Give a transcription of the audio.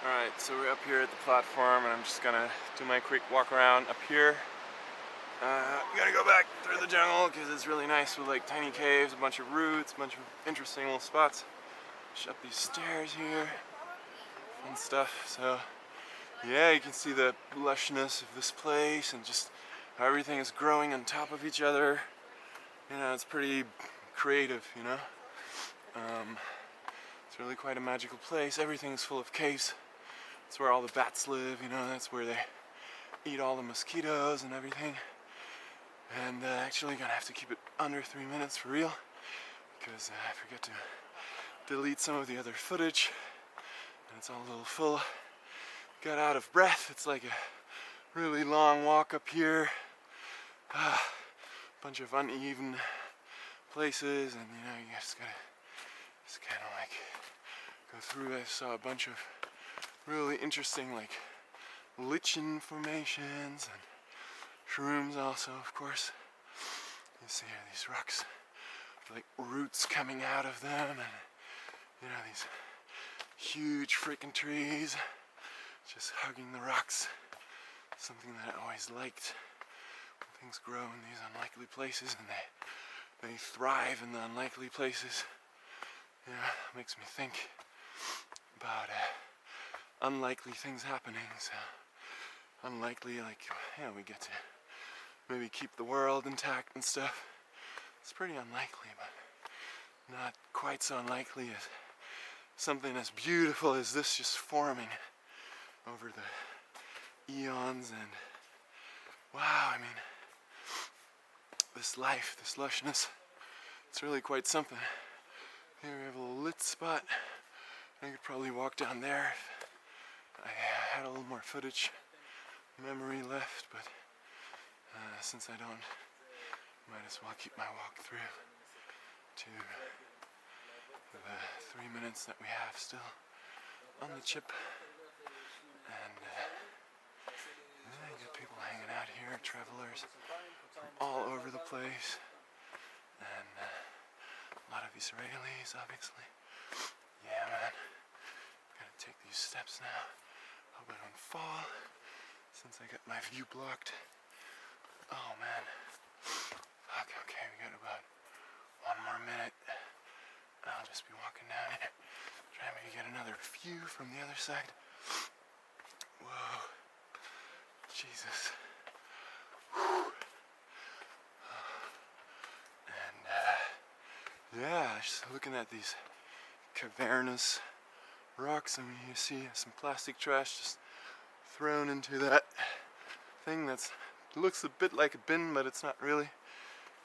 Alright, so we're up here at the platform and I'm just gonna do my quick walk around up here. We gotta go back through the jungle because it's really nice with like tiny caves, a bunch of roots, a bunch of interesting little spots. Just up these stairs here and stuff. So yeah, you can see the lushness of this place and just how everything is growing on top of each other. You know, it's pretty creative, you know. It's really quite a magical place. Everything's full of caves. That's where all the bats live, you know, that's where they eat all the mosquitoes and everything. And actually gonna have to keep it under 3 minutes for real, because I forget to delete some of the other footage, and it's all a little full. Got out of breath. It's like a really long walk up here. Bunch of uneven places, and you know, you just gotta kind of like go through. I saw a bunch of really interesting like lichen formations and shrooms also, of course. You see here these rocks with like roots coming out of them, and you know, these huge freaking trees just hugging the rocks. Something that I always liked. When things grow in these unlikely places and they thrive in the unlikely places. You know, it makes me think about unlikely things happening. So unlikely, like, yeah, we get to maybe keep the world intact and stuff. It's pretty unlikely, but not quite so unlikely as something as beautiful as this just forming over the eons. And wow, I mean, this life, this lushness, it's really quite something. Here we have a little lit spot. I could probably walk down there if I had a little more footage memory left, but since I don't, might as well keep my walk through to the 3 minutes that we have still on the chip. And you get people hanging out here, travelers from all over the place, and a lot of Israelis, obviously. Yeah, man. Gotta take these steps now. Hope I don't fall, since I got my view blocked. Oh man. Fuck, okay, we got about 1 more minute. I'll just be walking down here. Try maybe get another view from the other side. Whoa. Jesus. Whew. And yeah, just looking at these cavernous rocks, I mean, you see some plastic trash just thrown into that thing that's looks a bit like a bin, but it's not really.